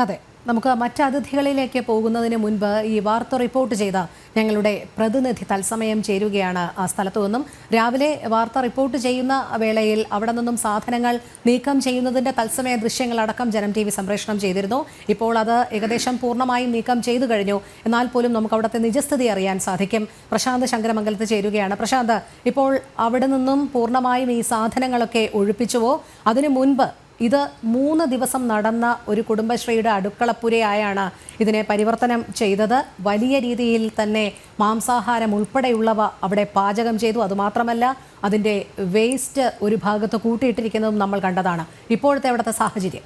അതെ, നമുക്ക് മറ്റ് അതിഥികളിലേക്ക് പോകുന്നതിന് മുൻപ് ഈ വാർത്ത റിപ്പോർട്ട് ചെയ്ത ഞങ്ങളുടെ പ്രതിനിധി തത്സമയം ചേരുകയാണ് ആ സ്ഥലത്തു നിന്നും. രാവിലെ വാർത്ത റിപ്പോർട്ട് ചെയ്യുന്ന വേളയിൽ അവിടെ നിന്നും സാധനങ്ങൾ നീക്കം ചെയ്യുന്നതിൻ്റെ തത്സമയ ദൃശ്യങ്ങളടക്കം ജനം TV സംപ്രേഷണം ചെയ്തിരുന്നു. ഇപ്പോൾ അത് ഏകദേശം പൂർണ്ണമായും നീക്കം ചെയ്തു കഴിഞ്ഞു. എന്നാൽ പോലും നമുക്ക് അവിടുത്തെ നിജസ്ഥിതി അറിയാൻ സാധിക്കും. പ്രശാന്ത് ശങ്കരമംഗലത്ത് ചേരുകയാണ്. പ്രശാന്ത്, ഇപ്പോൾ അവിടെ നിന്നും പൂർണ്ണമായും ഈ സാധനങ്ങളൊക്കെ ഒഴിപ്പിച്ചുവോ? അതിനു മുൻപ് ഇത് 3 ദിവസം നടന്ന ഒരു കുടുംബശ്രീയുടെ അടുക്കളപ്പുരയായാണ് ഇതിനെ പരിവർത്തനം ചെയ്തത്. വലിയ രീതിയിൽ തന്നെ മാംസാഹാരം ഉൾപ്പെടെയുള്ളവ അവിടെ പാചകം ചെയ്തു. അതുമാത്രമല്ല, അതിൻ്റെ വേസ്റ്റ് ഒരു ഭാഗത്ത് കൂട്ടിയിട്ടിരിക്കുന്നതും നമ്മൾ കണ്ടതാണ്. ഇപ്പോഴത്തെ അവിടുത്തെ സാഹചര്യം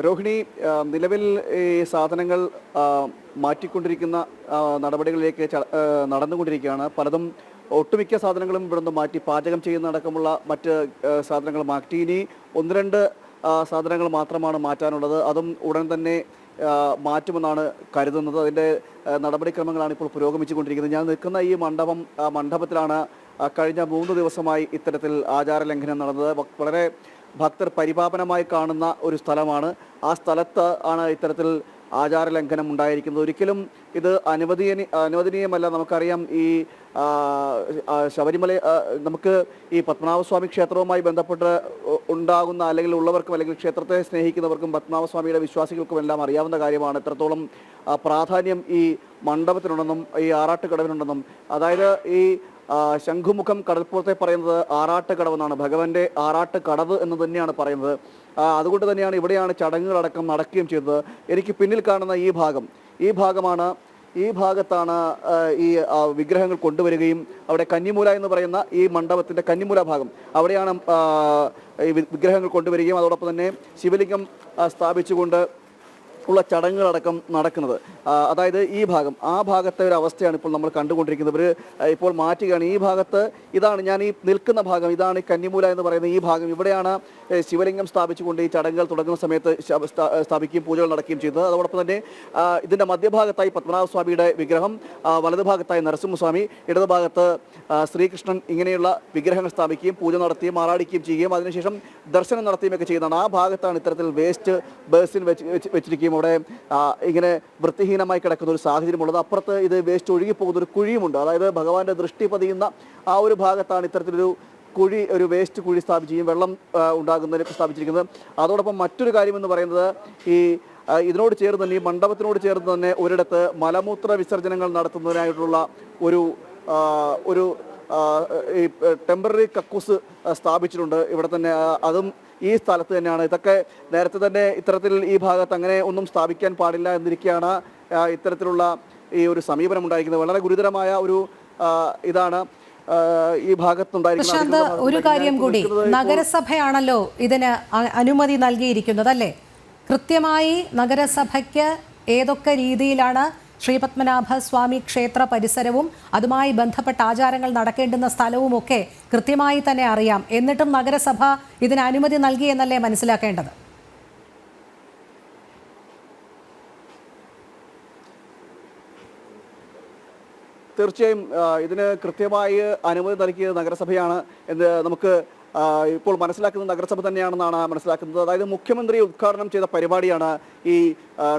രോഹിണി, നിലവിൽ ഈ സാധനങ്ങൾ മാറ്റിക്കൊണ്ടിരിക്കുന്ന നടപടികളിലേക്ക് നടന്നുകൊണ്ടിരിക്കുകയാണ്. പലതും ഒട്ടുമിക്ക സാധനങ്ങളും ഇവിടുന്ന് മാറ്റി പാചകം ചെയ്യുന്നതടക്കമുള്ള മറ്റ് സാധനങ്ങൾ മാറ്റി. ഇനി 1-2 സാധനങ്ങൾ മാത്രമാണ് മാറ്റാനുള്ളത്. അതും ഉടൻ തന്നെ മാറ്റുമെന്നാണ് കരുതുന്നത്. അതിൻ്റെ നടപടിക്രമങ്ങളാണ് ഇപ്പോൾ പുരോഗമിച്ചുകൊണ്ടിരിക്കുന്നത്. ഞാൻ നിൽക്കുന്ന ഈ മണ്ഡപത്തിലാണ് കഴിഞ്ഞ 3 ദിവസമായി ഇത്തരത്തിൽ ആചാരലംഘനം നടന്നത്. വളരെ ഭക്തർ പരിപാവനമായി കാണുന്ന ഒരു സ്ഥലമാണ്. ആ സ്ഥലത്ത് ആണ് ഇത്തരത്തിൽ ആചാരലംഘനം ഉണ്ടായിരിക്കുന്നത്. ഒരിക്കലും ഇത് അനുവദനീയമല്ല. നമുക്കറിയാം, ഈ ശബരിമല നമുക്ക് ഈ പത്മനാഭസ്വാമി ക്ഷേത്രവുമായി ബന്ധപ്പെട്ട് ഉണ്ടാകുന്ന അല്ലെങ്കിൽ ഉള്ളവർക്കും അല്ലെങ്കിൽ ക്ഷേത്രത്തെ സ്നേഹിക്കുന്നവർക്കും പത്മനാഭസ്വാമിയുടെ വിശ്വാസികൾക്കും എല്ലാം അറിയാവുന്ന കാര്യമാണ് എത്രത്തോളം പ്രാധാന്യം ഈ മണ്ഡപത്തിനുണ്ടെന്നും ഈ ആറാട്ടുകടവിനുണ്ടെന്നും. അതായത് ഈ ശംഖുമുഖം കടൽപ്പുറത്തെ പറയുന്നത് ആറാട്ടുകടവെന്നാണ്. ഭഗവാന്റെ ആറാട്ടുകടവ് എന്ന് തന്നെയാണ് പറയുന്നത്. അതുകൊണ്ട് തന്നെയാണ് ഇവിടെയാണ് ചടങ്ങുകളടക്കം നടക്കുകയും ചെയ്തത്. എനിക്ക് പിന്നിൽ കാണുന്ന ഈ ഭാഗത്താണ് ഈ വിഗ്രഹങ്ങൾ കൊണ്ടുവരികയും അവിടെ കന്നിമൂല എന്ന് പറയുന്ന ഈ മണ്ഡപത്തിൻ്റെ കന്നിമൂല ഭാഗം അവിടെയാണ് ഈ വിഗ്രഹങ്ങൾ കൊണ്ടുവരികയും അതോടൊപ്പം തന്നെ ശിവലിംഗം സ്ഥാപിച്ചുകൊണ്ട് ഉള്ള ചടങ്ങുകളടക്കം നടക്കുന്നത്. അതായത് ആ ഭാഗത്തെ ഒരു അവസ്ഥയാണ് ഇപ്പോൾ നമ്മൾ കണ്ടുകൊണ്ടിരിക്കുന്നത്. ഇവർ ഇപ്പോൾ മാറ്റുകയാണ്. ഈ ഭാഗത്ത് ഇതാണ് ഞാൻ ഈ നിൽക്കുന്ന ഭാഗം, ഇതാണ് ഈ കന്നിമൂല എന്ന് പറയുന്ന ഈ ഭാഗം. ഇവിടെയാണ് ശിവലിംഗം സ്ഥാപിച്ചുകൊണ്ട് ഈ ചടങ്ങുകൾ തുടങ്ങുന്ന സമയത്ത് സ്ഥാപിക്കുകയും പൂജകൾ നടക്കുകയും ചെയ്തത്. അതോടൊപ്പം തന്നെ ഇതിൻ്റെ മധ്യഭാഗത്തായി പത്മനാഭസ്വാമിയുടെ വിഗ്രഹം, വലതുഭാഗത്തായി നരസിംഹസ്വാമി, ഇടതുഭാഗത്ത് ശ്രീകൃഷ്ണൻ, ഇങ്ങനെയുള്ള വിഗ്രഹങ്ങൾ സ്ഥാപിക്കുകയും പൂജ നടത്തുകയും ആറാടിക്കുകയും ചെയ്യുകയും അതിനുശേഷം ദർശനം നടത്തുകയൊക്കെ ചെയ്യുന്നതാണ്. ആ ഭാഗത്താണ് ഇത്തരത്തിൽ വേസ്റ്റ് ബേസിൻ വെച്ചിരിക്കുകയും അവിടെ ഇങ്ങനെ വൃത്തിഹീനമായി കിടക്കുന്ന ഒരു സാഹചര്യമുള്ളത്. അപ്പുറത്ത് ഇത് വേസ്റ്റ് ഒഴുകിപ്പോകുന്ന ഒരു കുഴിയുമുണ്ട്. അതായത് ഭഗവാന്റെ ദൃഷ്ടി പതിയുന്ന ആ ഒരു ഭാഗത്താണ് ഇത്തരത്തിലൊരു ഒരു വേസ്റ്റ് കുഴി സ്ഥാപിക്കുകയും വെള്ളം ഉണ്ടാകുന്നതിനൊക്കെ സ്ഥാപിച്ചിരിക്കുന്നത്. അതോടൊപ്പം മറ്റൊരു കാര്യമെന്ന് പറയുന്നത്, ഇതിനോട് ചേർന്ന് തന്നെ ഈ മണ്ഡപത്തിനോട് ചേർന്ന് തന്നെ ഒരിടത്ത് മലമൂത്ര വിസർജനങ്ങൾ നടത്തുന്നതിനായിട്ടുള്ള ഒരു ഈ ടെമ്പററി കക്കൂസ് സ്ഥാപിച്ചിട്ടുണ്ട് ഇവിടെ തന്നെ. അതും ഈ സ്ഥലത്ത് തന്നെയാണ്. ഇതൊക്കെ നേരത്തെ തന്നെ ഇത്തരത്തിൽ ഈ ഭാഗത്ത് അങ്ങനെ ഒന്നും സ്ഥാപിക്കാൻ പാടില്ല എന്നിരിക്കെയാണ് ഇത്തരത്തിലുള്ള ഈ ഒരു സമീപനം ഉണ്ടായിരിക്കുന്നത്. വളരെ ഗുരുതരമായ ഒരു ഇതാണ് ഈ ഭാഗത്തുണ്ടായിരിക്കുന്നത്. ഒരു കാര്യം കൂടി, നഗരസഭയാണല്ലോ ഇതിന് അനുമതി നൽകിയിരിക്കുന്നത് അല്ലേ? കൃത്യമായി നഗരസഭയ്ക്ക് ഏതൊക്കെ രീതിയിലാണ് ശ്രീപത്മനാഭസ്വാമി ക്ഷേത്ര പരിസരവും അതുമായി ബന്ധപ്പെട്ട ആചാരങ്ങൾ നടക്കേണ്ടുന്ന സ്ഥലവുമൊക്കെ കൃത്യമായി തന്നെ അറിയാം. എന്നിട്ടും നഗരസഭ ഇതിന് അനുമതി നൽകി എന്നല്ലേ മനസ്സിലാക്കേണ്ടത്? തീർച്ചയായും ഇതിന് കൃത്യമായി അനുമതി നൽകിയത് നഗരസഭയാണ് എന്ന് നമുക്ക് ഇപ്പോൾ മനസ്സിലാക്കുന്നത് നഗരസഭ തന്നെയാണെന്നാണ് മനസ്സിലാക്കുന്നത്. അതായത് മുഖ്യമന്ത്രി ഉദ്ഘാടനം ചെയ്ത പരിപാടിയാണ് ഈ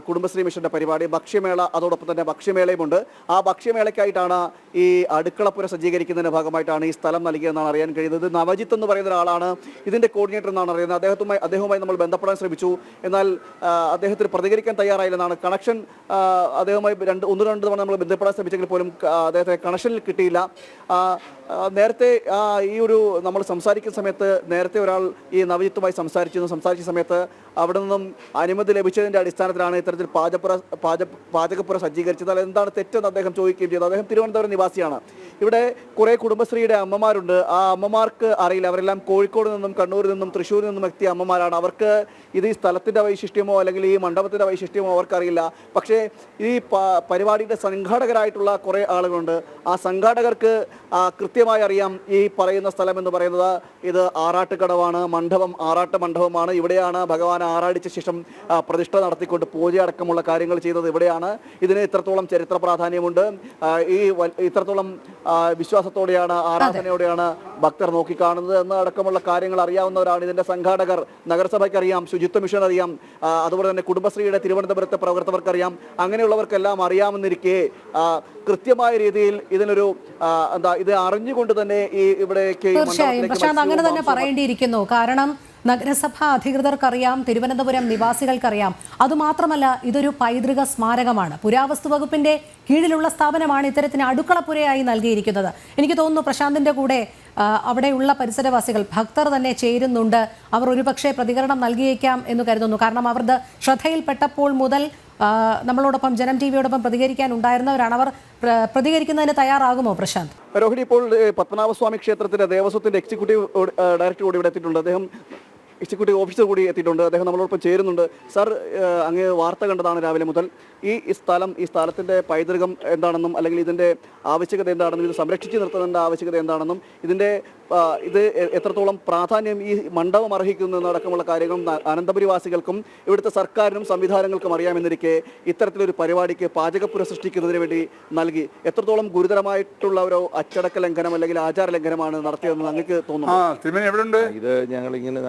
കുടുംബശ്രീ മിഷന്റെ പരിപാടി. ഭക്ഷ്യമേള, അതോടൊപ്പം തന്നെ ഭക്ഷ്യമേളയുമുണ്ട്. ആ ഭക്ഷ്യമേളയ്ക്കായിട്ടാണ് ഈ അടുക്കളപ്പുര സജ്ജീകരിക്കുന്നതിൻ്റെ ഭാഗമായിട്ടാണ് ഈ സ്ഥലം നൽകിയതെന്നാണ് അറിയാൻ കഴിയുന്നത്. നവജിത്ത് എന്ന് പറയുന്ന ഒരാളാണ് ഇതിൻ്റെ കോർഡിനേറ്റർ എന്നാണ് അറിയുന്നത്. അദ്ദേഹവുമായി നമ്മൾ ബന്ധപ്പെടാൻ ശ്രമിച്ചു. എന്നാൽ അദ്ദേഹത്തിന് പ്രതികരിക്കാൻ തയ്യാറായില്ലെന്നാണ്. കണക്ഷൻ അദ്ദേഹവുമായി 1-2 തവണ നമ്മൾ ബന്ധപ്പെടാൻ ശ്രമിച്ചെങ്കിൽ പോലും അദ്ദേഹത്തെ കണക്ഷനിൽ കിട്ടിയില്ല. നേരത്തെ ഈ ഒരു നമ്മൾ സംസാരിക്കുന്ന സമയത്ത് നേരത്തെ ഒരാൾ ഈ നവജിത്തുമായി സംസാരിച്ച സമയത്ത് അവിടെ നിന്നും അനുമതി ലഭിച്ചതിൻ്റെ അടിസ്ഥാനത്തിലാണ് ഇത്തരത്തിൽ പാചകപ്പുര സജ്ജീകരിച്ചത്. അല്ല, എന്താണ് തെറ്റെന്ന് അദ്ദേഹം ചോദിക്കുകയും ചെയ്തു. അദ്ദേഹം തിരുവനന്തപുരം നിവാസിയാണ്. ഇവിടെ കുറേ കുടുംബശ്രീയുടെ അമ്മമാരുണ്ട്. ആ അമ്മമാർക്ക് അറിയില്ല. അവരെല്ലാം കോഴിക്കോട് നിന്നും കണ്ണൂരിൽ നിന്നും തൃശ്ശൂരിൽ നിന്നും എത്തിയ അമ്മമാരാണ്. അവർക്ക് ഇത് ഈ സ്ഥലത്തിൻ്റെ വൈശിഷ്ട്യമോ അല്ലെങ്കിൽ ഈ മണ്ഡപത്തിൻ്റെ വൈശിഷ്ട്യമോ അവർക്കറിയില്ല. പക്ഷേ ഈ പരിപാടിയുടെ സംഘാടകരായിട്ടുള്ള കുറേ ആളുകളുണ്ട്. ആ സംഘാടകർക്ക് കൃത്യമായി അറിയാം ഈ പറയുന്ന സ്ഥലം എന്ന് പറയുന്നത് ഇത് ആറാട്ടുകടവാണ്, മണ്ഡപം ആറാട്ട് മണ്ഡപമാണ്. ഇവിടെയാണ് ഭഗവാൻ ആറാടിച്ച ശേഷം പ്രതിഷ്ഠ നടത്തിക്കൊണ്ട് പൂജ അടക്കമുള്ള കാര്യങ്ങൾ ചെയ്തത് ഇവിടെയാണ്. ഇതിന് ഇത്രത്തോളം ചരിത്ര പ്രാധാന്യമുണ്ട്. ഈ ഇത്രത്തോളം വിശ്വാസത്തോടെയാണ്, ആരാധനയോടെയാണ് ഭക്തർ നോക്കിക്കാണുന്നത് എന്ന അടക്കമുള്ള കാര്യങ്ങൾ അറിയാവുന്നവരാണ് ഇതിന്റെ സംഘാടകർ. നഗരസഭയ്ക്ക് അറിയാം, ശുചിത്വ മിഷൻ അറിയാം, അതുപോലെ തന്നെ കുടുംബശ്രീയുടെ തിരുവനന്തപുരത്തെ പ്രവർത്തകർക്കറിയാം. അങ്ങനെയുള്ളവർക്കെല്ലാം അറിയാമെന്നിരിക്കെ കൃത്യമായ രീതിയിൽ ഇതിനൊരു ഇത് അറിഞ്ഞുകൊണ്ട് തന്നെ ഈ ഇവിടേക്ക് തീർച്ചയായും പ്രശാന്ത് അങ്ങനെ തന്നെ പറയേണ്ടിയിരിക്കുന്നു. കാരണം നഗരസഭാ അധികൃതർക്കറിയാം, തിരുവനന്തപുരം നിവാസികൾക്കറിയാം. അതുമാത്രമല്ല, ഇതൊരു പൈതൃക സ്മാരകമാണ്. പുരാവസ്തു വകുപ്പിന്റെ കീഴിലുള്ള സ്ഥാപനമാണ് ഇത്തരത്തിന് അടുക്കളപ്പുരയായി നൽകിയിരിക്കുന്നത്. എനിക്ക് തോന്നുന്നു പ്രശാന്തിന്റെ കൂടെ അവിടെയുള്ള പരിസരവാസികൾ, ഭക്തർ തന്നെ ചേരുന്നുണ്ട്. അവർ ഒരുപക്ഷെ പ്രതികരണം നൽകിയേക്കാം എന്ന് കരുതുന്നു. കാരണം അവരുടെ ശ്രദ്ധയിൽപ്പെട്ടപ്പോൾ മുതൽ നമ്മളോടൊപ്പം ജനം ടിവിയോടൊപ്പം പ്രതികരിക്കാനുണ്ടായിരുന്നവരാണ്. അവർ പ്രതികരിക്കുന്നതിന് തയ്യാറാകുമോ പ്രശാന്ത്? രോഹിണി, ഇപ്പോൾ പത്മനാഭസ്വാമി ക്ഷേത്രത്തിന്റെ ദേവസ്വത്തിന്റെ എക്സിക്യൂട്ടീവ് ഡയറക്ടർ കൂടി ഇവിടെ എത്തിയിട്ടുണ്ട്. അദ്ദേഹം എക്സിക്യൂട്ടീവ് ഓഫീസർ കൂടി എത്തിയിട്ടുണ്ട്. അദ്ദേഹം നമ്മളോടൊപ്പം ചേരുന്നുണ്ട്. സാർ, അങ്ങ് വാർത്ത കണ്ടതാണ് രാവിലെ മുതൽ. ഈ സ്ഥലത്തിന്റെ പൈതൃകം എന്താണെന്നും അല്ലെങ്കിൽ ഇതിന്റെ ആവശ്യകത എന്താണെന്നും ഇത് സംരക്ഷിച്ചു നിർത്തുന്നതിന്റെ ആവശ്യകത എന്താണെന്നും ഇത് എത്രത്തോളം പ്രാധാന്യം ഈ മണ്ഡപം അർഹിക്കുന്നു എന്നടക്കമുള്ള കാര്യങ്ങൾ അനന്തപുരിവാസികൾക്കും ഇവിടുത്തെ സർക്കാരിനും സംവിധാനങ്ങൾക്കും അറിയാമെന്നിരിക്കെ ഇത്തരത്തിലൊരു പരിപാടിക്ക് പാചകപ്പുര സൃഷ്ടിക്കുന്നതിന് വേണ്ടി നൽകി എത്രത്തോളം ഗുരുതരമായിട്ടുള്ള ഒരു അച്ചടക്ക ലംഘനം അല്ലെങ്കിൽ ആചാര ലംഘനമാണ് നടത്തിയതെന്ന് നിങ്ങൾക്ക് തോന്നുന്നു? ഇത് ഞങ്ങൾ ഇങ്ങനെ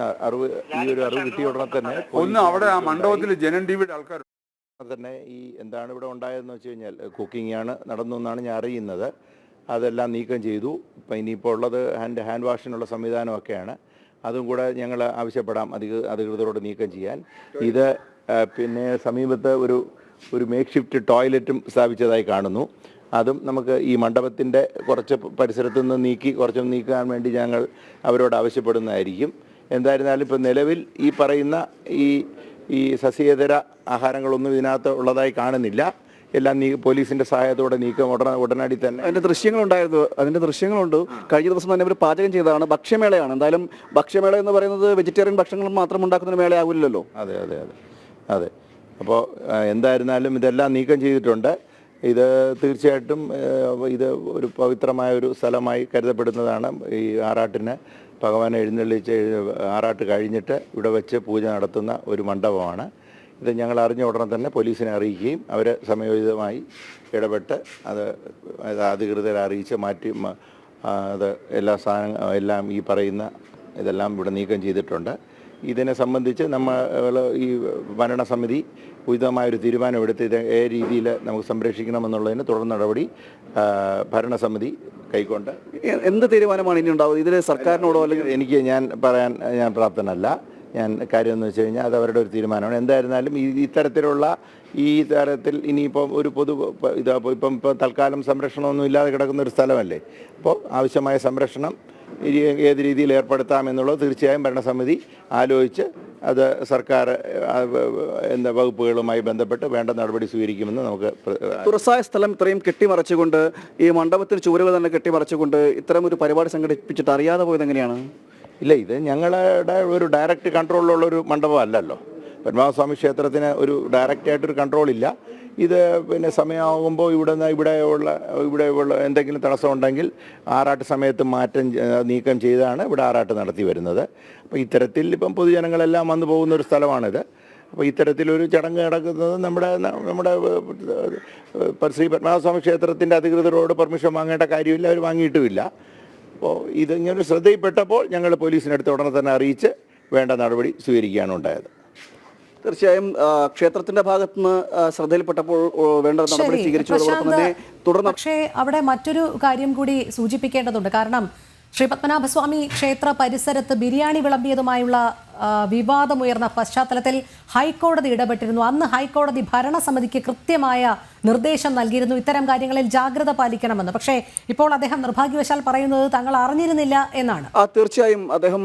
ഈ ഒരു അറിവ് കിട്ടിയ ഉടനെ തന്നെ ഒന്ന് അവിടെ ആ മണ്ഡപത്തിൽ ജനം ടിവിയുടെ ആൾക്കാർ തന്നെ ഈ എന്താണ് ഇവിടെ ഉണ്ടായതെന്ന് വെച്ച് കഴിഞ്ഞാൽ കുക്കിംഗ് ആണ് നടന്നു എന്നാണ് ഞാൻ അറിയുന്നത്. അതെല്ലാം നീക്കം ചെയ്തു. ഇപ്പം ഇനിയിപ്പോൾ ഉള്ളത് ഹാൻഡ് വാഷിനുള്ള സംവിധാനമൊക്കെയാണ്. അതും കൂടെ ഞങ്ങൾ ആവശ്യപ്പെടാം അധികൃതരോട് നീക്കം ചെയ്യാൻ. ഇത് പിന്നെ സമീപത്ത് ഒരു മേക്ക് ഷിഫ്റ്റ് ടോയ്ലറ്റും സ്ഥാപിച്ചതായി കാണുന്നു. അതും നമുക്ക് ഈ മണ്ഡപത്തിൻ്റെ കുറച്ച് പരിസരത്തു നിന്ന് കുറച്ചൊന്ന് നീക്കാൻ വേണ്ടി ഞങ്ങൾ അവരോട് ആവശ്യപ്പെടുന്നതായിരിക്കും. എന്തായിരുന്നാലും ഇപ്പം നിലവിൽ ഈ പറയുന്ന ഈ സസ്യേതര ആഹാരങ്ങളൊന്നും ഇതിനകത്ത് ഉള്ളതായി കാണുന്നില്ല. എല്ലാം പോലീസിന്റെ സഹായത്തോടെ നീക്കം ഉടനടി തന്നെ. അതിന്റെ ദൃശ്യങ്ങളുണ്ട്. കഴിഞ്ഞ ദിവസം തന്നെ അവർ പാചകം ചെയ്തതാണ്. ഭക്ഷ്യമേളയാണ്. എന്തായാലും ഭക്ഷ്യമേള എന്ന് പറയുന്നത് വെജിറ്റേറിയൻ ഭക്ഷണങ്ങൾ മാത്രം ഉണ്ടാക്കുന്ന മേളയാവില്ലല്ലോ. അതെ അതെ അതെ അതെ. അപ്പോൾ എന്തായിരുന്നാലും ഇതെല്ലാം നീക്കം ചെയ്തിട്ടുണ്ട്. ഇത് തീർച്ചയായിട്ടും ഇത് ഒരു പവിത്രമായ ഒരു സ്ഥലമായി കരുതപ്പെടുന്നതാണ്. ഈ ആറാട്ടിന് ഭഗവാനെ എഴുന്നള്ളിച്ച് ആറാട്ട് കഴിഞ്ഞിട്ട് ഇവിടെ വെച്ച് പൂജ നടത്തുന്ന ഒരു മണ്ഡപമാണ്. ഇത് ഞങ്ങൾ അറിഞ്ഞ ഉടനെ തന്നെ പോലീസിനെ അറിയിക്കുകയും അവർ സമയോചിതമായി ഇടപെട്ട് അത് അധികൃതരെ അറിയിച്ച് മാറ്റി അത് എല്ലാം ഈ പറയുന്ന ഇതെല്ലാം ഇവിടെ നീക്കം ചെയ്തിട്ടുണ്ട്. ഇതിനെ സംബന്ധിച്ച് നമ്മൾ ഈ ഭരണസമിതി ഉചിതമായൊരു തീരുമാനമെടുത്ത് ഇത് ഏത് രീതിയിൽ നമുക്ക് സംരക്ഷിക്കണമെന്നുള്ളതിന് തുടർ നടപടി ഭരണസമിതി കൈക്കൊണ്ട്. എന്ത് തീരുമാനമാണ് ഇനി ഉണ്ടാവുക? ഇതിൽ സർക്കാരിനോടോ അല്ലെങ്കിൽ ഞാൻ പ്രാപ്തനല്ല. കാര്യം എന്ന് വെച്ച് കഴിഞ്ഞാൽ അത് അവരുടെ ഒരു തീരുമാനമാണ്. എന്തായിരുന്നാലും ഇത്തരത്തിലുള്ള ഇനിയിപ്പം ഒരു ഇപ്പം തൽക്കാലം സംരക്ഷണമൊന്നും ഇല്ലാതെ കിടക്കുന്ന ഒരു സ്ഥലമല്ലേ. അപ്പോൾ ആവശ്യമായ സംരക്ഷണം ഏത് രീതിയിൽ ഏർപ്പെടുത്താം എന്നുള്ളത് തീർച്ചയായും ഭരണസമിതി ആലോചിച്ച് അത് സർക്കാർ വകുപ്പുകളുമായി ബന്ധപ്പെട്ട് വേണ്ട നടപടി സ്വീകരിക്കുമെന്ന് നമുക്ക്. തുറസായ സ്ഥലം ഇത്രയും കെട്ടിമറച്ചുകൊണ്ട്, ഈ മണ്ഡപത്തിന് ചുവരുകൾ തന്നെ കെട്ടിമറച്ചുകൊണ്ട് ഇത്തരം ഒരു പരിപാടി സംഘടിപ്പിച്ചിട്ട് അറിയാതെ പോയത് എങ്ങനെയാണ്? ഇല്ല, ഇത് ഞങ്ങളുടെ ഒരു ഡയറക്റ്റ് കൺട്രോളിലുള്ള ഒരു മണ്ഡപം അല്ലല്ലോ. പത്മനാഭസ്വാമി ക്ഷേത്രത്തിന് ഒരു ഡയറക്റ്റായിട്ടൊരു കൺട്രോളില്ല. ഇത് പിന്നെ സമയമാകുമ്പോൾ ഇവിടെയുള്ള എന്തെങ്കിലും തടസ്സം ഉണ്ടെങ്കിൽ ആറാട്ട് സമയത്ത് നീക്കം ചെയ്താണ് ഇവിടെ ആറാട്ട് നടത്തി വരുന്നത്. അപ്പോൾ ഇത്തരത്തിൽ ഇപ്പം പൊതുജനങ്ങളെല്ലാം വന്നു പോകുന്ന ഒരു സ്ഥലമാണിത്. അപ്പോൾ ഇത്തരത്തിലൊരു ചടങ്ങ് നടക്കുന്നത് നമ്മുടെ ശ്രീ പത്മനാഭസ്വാമി ക്ഷേത്രത്തിൻ്റെ അധികൃതരോട് പെർമിഷൻ വാങ്ങേണ്ട കാര്യമില്ല, അവർ വാങ്ങിയിട്ടുമില്ല. അപ്പോൾ ഇതിങ്ങനെ ശ്രദ്ധയിൽപ്പെട്ടപ്പോൾ ഞങ്ങൾ പോലീസിനടുത്ത് ഉടനെ തന്നെ അറിയിച്ച് വേണ്ട നടപടി സ്വീകരിക്കുകയാണ് ഉണ്ടായത്. തീർച്ചയായും ക്ഷേത്രത്തിന്റെ ഭാഗത്തുനിന്ന് ശ്രദ്ധയിൽപ്പെട്ടപ്പോൾ വേണ്ട നടപടി സ്വീകരിച്ചു. പക്ഷേ അവിടെ മറ്റൊരു കാര്യം കൂടി സൂചിപ്പിക്കേണ്ടതുണ്ട്. കാരണം ശ്രീ പത്മനാഭസ്വാമി ക്ഷേത്ര പരിസരത്ത് ബിരിയാണി വിളമ്പിയതുമായുള്ള വിവാദമുയർന്ന പശ്ചാത്തലത്തിൽ ഹൈക്കോടതി ഇടപെട്ടിരുന്നു. അന്ന് ഹൈക്കോടതി ഭരണസമിതിക്ക് കൃത്യമായ നിർദ്ദേശം നൽകിയിരുന്നു, ഇത്തരം കാര്യങ്ങളിൽ ജാഗ്രത പാലിക്കണമെന്ന്. പക്ഷേ ഇപ്പോൾ അദ്ദേഹം നിർഭാഗ്യവശാൽ പറയുന്നത് തങ്ങൾ അറിഞ്ഞിരുന്നില്ല എന്നാണ്. തീർച്ചയായും അദ്ദേഹം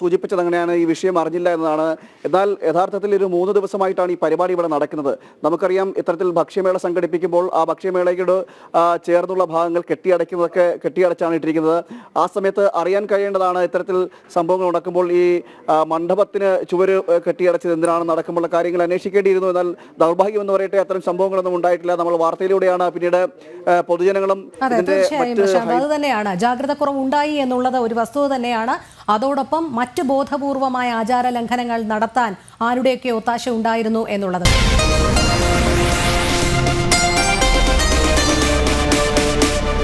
സൂചിപ്പിച്ചത് അങ്ങനെയാണ്, ഈ വിഷയം അറിഞ്ഞില്ല എന്നതാണ്. എന്നാൽ യഥാർത്ഥത്തിൽ ഒരു 3 ദിവസമായിട്ടാണ് ഈ പരിപാടി ഇവിടെ നടക്കുന്നത്. നമുക്കറിയാം, ഇത്തരത്തിൽ ഭക്ഷ്യമേള സംഘടിപ്പിക്കുമ്പോൾ ആ ഭക്ഷ്യമേളയോട് ചേർന്നുള്ള ഭാഗങ്ങൾ കെട്ടിയടച്ചാണ് ഇട്ടിരിക്കുന്നത്. ആ സമയത്ത് അറിയാൻ കഴിയേണ്ടതാണ് ഇത്തരത്തിൽ സംഭവങ്ങൾ നടക്കുമ്പോൾ ഈ മണ്ഡപത്തിന് ചുവര് കെട്ടിയടച്ചത് എന്തിനാണെന്ന് അടക്കമുള്ള കാര്യങ്ങൾ അന്വേഷിക്കേണ്ടിയിരുന്നു. എന്നാൽ ദൗർഭാഗ്യം എന്ന് പറയട്ടെ, അത്തരം സംഭവങ്ങളൊന്നും ഉണ്ടായിട്ടില്ല. നമ്മൾ വാർത്തയിലൂടെയാണ് പിന്നീട് പൊതുജനങ്ങളും തീർച്ചയായും പ്രശാന്ത്, അത് തന്നെയാണ് ജാഗ്രത കുറവുണ്ടായി എന്നുള്ളത് ഒരു വസ്തുത തന്നെയാണ്. അതോടൊപ്പം മറ്റ് ബോധപൂർവമായ ആചാര ലംഘനങ്ങൾ നടത്താൻ ആരുടെയൊക്കെ ഒത്താശ ഉണ്ടായിരുന്നു എന്നുള്ളത്.